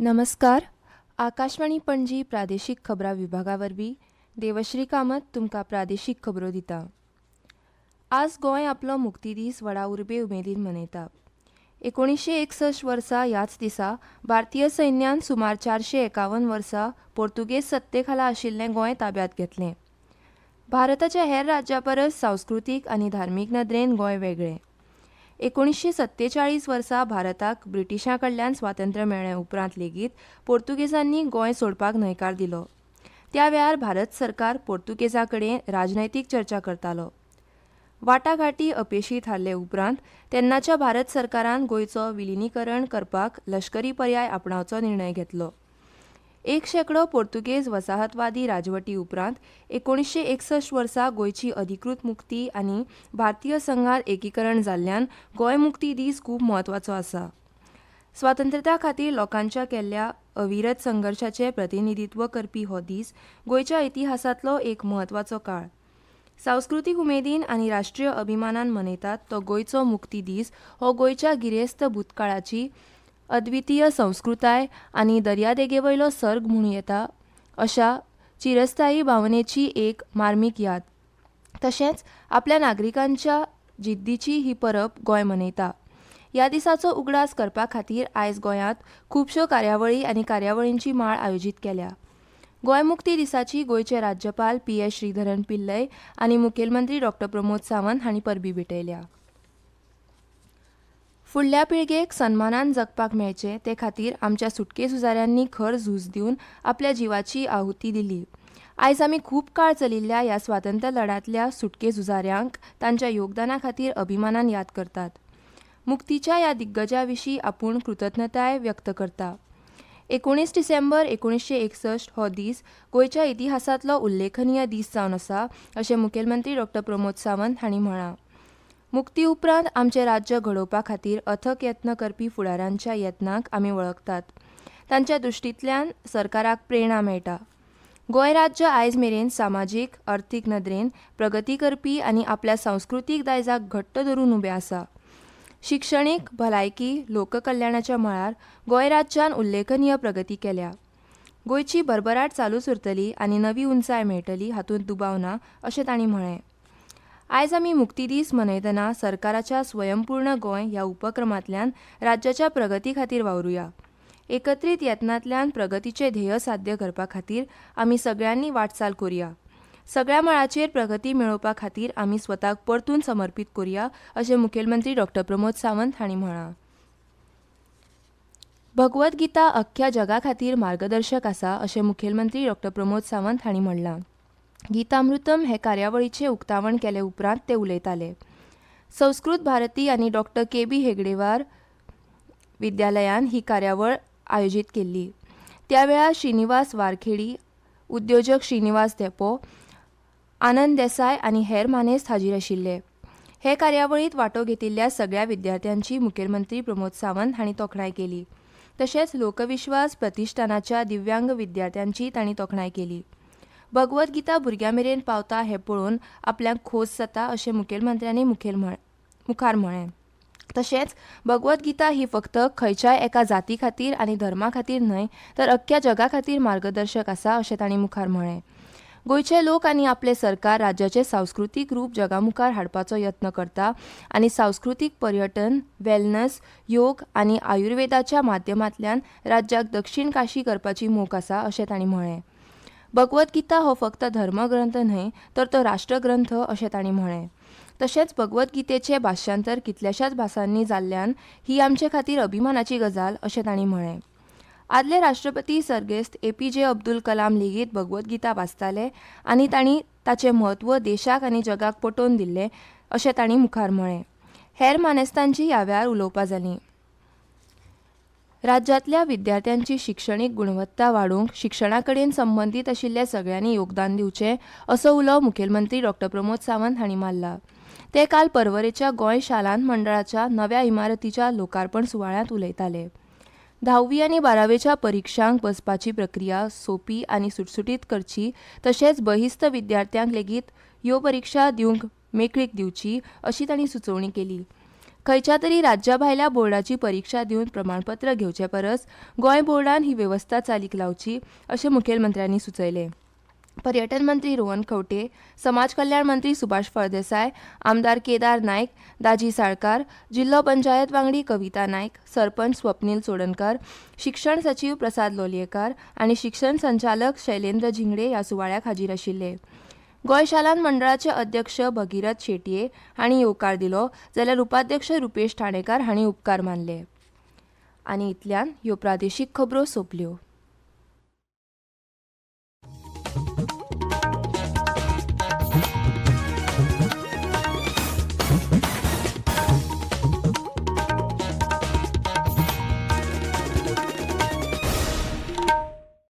नमस्कार. आकाशवाणी पणजी प्रादेशीक खबरां विभागा वरवीं देवश्री कामत तुमकां प्रादेशीक खबरो दिता. आज गोंय आपलो मुक्ती दीस व्हडा उर्बे उमेदीन मनयता. 1961 वर्सा ह्याच दिसा भारतीय सैन्यान सुमार 451 वर्सां पोर्तुगेज सत्तेखाला आशिल्लें गोंय ताब्यांत घेतलें. भारताच्या हेर राज्यां परस सांस्कृतीक आनी धार्मीक नदरेन गोंय वेगळें. 1947 वर्सा भारताक ब्रिटिशां कडल्यान स्वातंत्र्य मेळ्ळे उपरांत लेगीत पोर्तुगेजांनी गोंय सोडपाक न्हयकार दिलो. त्या वेळार भारत सरकार पोर्तुगेजां कडेन राजनैतीक चर्चा करतालो. वाटाघाटी अपेशी थारले उपरांत तेन्नाच्या भारत सरकारान गोंयचो विलिनीकरण करपाक लश्करी पर्याय आपणावचो निर्णय घेतलो. 100 पोर्तुगेज वसाहतवादी राजवटी उपरांत 1961 वर्सा गोंयची अधिकृत मुक्ती आनी भारतीय संघात एकीकरण जाल्ल्यान गोंय मुक्ती दीस खूब म्हत्वाचो आसा. स्वातंत्र्या खातीर लोकांच्या केल्ल्या अविरत संघर्शाचें प्रतिनिधित्व करपी हो दीस गोंयच्या इतिहासांतलो एक म्हत्वाचो काळ. सांस्कृतीक उमेदीन आनी राष्ट्रीय अभिमानान मनयतात तो गोंयचो मुक्ती दीस हो गोंयच्या गिरेस्त भूतकाळाची अद्वितीय संस्कृताय आनी दर्यादेगेवयलो सर्ग म्हूण येता अशा चिरस्थायी भावनेची एक मार्मीक याद. तशेंच आपल्या नागरिकांच्या जिद्दीची ही परब गोंय मनयता. ह्या दिसाचो उगडास करपा खातीर आयज गोंयांत खुबश्यो कार्यावळी आनी कार्यावळींची माळ आयोजीत केल्या. गोंय मुक्ती दिसाची गोंयचे राज्यपाल P.S. श्रीधरन पिल्लय आनी मुखेलमंत्री डॉ. प्रमोद सावंत हांणी परबीं भेटयल्या. फुडल्या पिळगेक सन्मानान जगपाक मेळचें ते खातीर आमच्या सुटके झुजाऱ्यांनी खर झूज दिवन आपल्या जिवाची आहुती दिली. आयज आमी खूब काळ चलिल्ल्या ह्या स्वातंत्र्य लढ्यांतल्या सुटके झुजाऱ्यांक तांच्या योगदाना खातीर अभिमानान याद करतात. मुक्तीच्या ह्या दिग्गजा विशीं आपूण कृतज्ञताय व्यक्त करता. 19 डिसेंबर 1961 हो दीस गोंयच्या इतिहासांतलो उल्लेखनीय दीस जावन आसा अशें मुखेलमंत्री डॉ. प्रमोद सावंत हांणी म्हळां. मुक्ती उपरांत आमचें राज्य घडोवपा खातीर अथक यत्न करपी फुडाऱ्यांच्या यत्नांक आमी वळखतात. तांच्या दृश्टींतल्यान सरकाराक प्रेरणा मेळटा. गोंय राज्य आयज मेरेन सामाजीक अर्थीक नदरेन प्रगती करपी आनी आपल्या सांस्कृतीक दायजाक घट्ट धरून उबें आसा. शिक्षणीक, भलायकी, लोककल्याणाच्या मळार गोंय राज्यान उल्लेखनीय प्रगती केल्या. गोंयची भरभराट चालूच उरतली आनी नवी उंचाय मेळटली हातूंत दुबाव ना अशें तांणी म्हळें. आयज आमी मुक्ती दीस मनयतना सरकाराच्या स्वयंपूर्ण गोंय ह्या उपक्रमांतल्यान राज्याच्या प्रगती खातीर वावरुया. एकत्रीत यत्नांतल्यान प्रगतीचें ध्येय साध्य करपा खातीर आमी सगळ्यांनी वाटचाल करुया. सगळ्या मळाचेर प्रगती मेळोवपा खातीर आमी स्वताक परतून समर्पीत करुया अशें मुखेलमंत्री डॉ. प्रमोद सावंत हांणी म्हळां. भगवद गीता अख्ख्या जगा खातीर मार्गदर्शक आसा अशें मुखेलमंत्री डॉ. प्रमोद सावंत हांणी म्हणलां. गीतामृतम हे कार्यावळीचें उक्तावण केले उपरांत ते उलयताले. संस्कृत भारती आनी डॉ. K.B. हेगडेवार विद्यालयान ही कार्यावळ आयोजीत केल्ली. त्या वेळार श्रीनिवास वारखेडी, उद्योजक श्रीनिवास धेपो, आनंद देसाय आनी हेर मानेस्त हाजीर आशिल्ले. हे कार्यावळींत वांटो घेतिल्ल्या सगळ्या विद्यार्थ्यांची मुखेलमंत्री प्रमोद सावंत हांणी तोखणाय केली. तशेंच लोकविश्वास प्रतिश्ठानाच्या दिव्यांग विद्यार्थ्यांची तांणी तोखणाय केली. भगवद गीता भुरग्यां मेरेन पावता हें पळोवन आपल्याक खोस जाता अशें मुखेलमंत्र्यांनी मुखार म्हळें. तशेंच भगवद गीता ही फक्त खंयच्याय एका जाती खातीर आनी धर्मा खातीर न्हय तर अख्ख्या जगा खातीर मार्गदर्शक आसा अशें तांणी मुखार म्हळें. गोंयचे लोक आनी आपले सरकार राज्याचें सांस्कृतीक रूप जगामुखार हाडपाचो यत्न करता आनी सांस्कृतीक पर्यटन, वेलनस, योग आनी आयुर्वेदाच्या माध्यमांतल्यान राज्याक दक्षिण काशी करपाची मोख आसा अशें तांणी म्हळें. भगवद गीता हो फक्त धर्मग्रंथ न्हय तर तो राष्ट्रग्रंथ अशें तांणी म्हळें. तशेंच भगवद गीतेचें भाशांतर कितल्याशाच भासांनी जाल्ल्यान ही आमचे खातीर अभिमानाची गजाल अशें तांणी म्हळें. आदले राष्ट्रपती सर्गेस्त APJ अब्दुल कलाम लेगीत भगवद गीता वाचताले आनी तांणी ताचें म्हत्व देशाक आनी जगाक पटोवन दिल्लें अशें तांणी मुखार म्हळें. हेर मानेस्तांची ह्या वेळार उलोवपां जालीं. राज्यांतल्या विद्यार्थ्यांची शिक्षणीक गुणवत्ता वाडोवंक शिक्षणा कडेन संबंदीत आशिल्ल्या सगळ्यांनी योगदान दिवचें असो उलो मुखेलमंत्री डॉ. प्रमोद सावंत हांणी मारला. ते काल पर्वरेच्या गोंय शालांत मंडळाच्या नव्या इमारतीच्या लोकार्पण सुवाळ्यांत उलयताले. 10वी आनी 12वेच्या परिक्षांक बसपाची प्रक्रिया सोपी आनी सुटसुटीत करची तशेंच बहिस्त विद्यार्थ्यांक लेगीत ह्यो परिक्षा दिवंक मेकळीक दिवची अशी तांणी सुचोवणी केली. खंयच्या तरी राज्या भायल्या बोर्डाची परीक्षा दिवन प्रमाणपत्र घेवचे परस गोंय बोर्डान ही वेवस्था चालीक लावची अशें मुखेलमंत्र्यांनी सुचयलें. पर्यटन मंत्री रोहन खंवटे, समाज कल्याण मंत्री सुभाष फळदेसाय, आमदार केदार नायक, दाजी साळकार, जिल्लो पंचायत वांगडी कविता नायक, सरपंच स्वप्नील चोडणकर, शिक्षण सचिव प्रसाद लोलयेकार आनी शिक्षण संचालक शैलेंद्र झिंगडे ह्या सुवाळ्याक हाजीर आशिल्ले. गोंय शालांत मंडळाचे अध्यक्ष भगिरथ शेटये हांणी येवकार दिलो जाल्यार उपाध्यक्ष रुपेश ठाणेकार हांणी उपकार मानले. आनी इतल्यान ह्यो प्रादेशीक खबरो सोंपल्यो.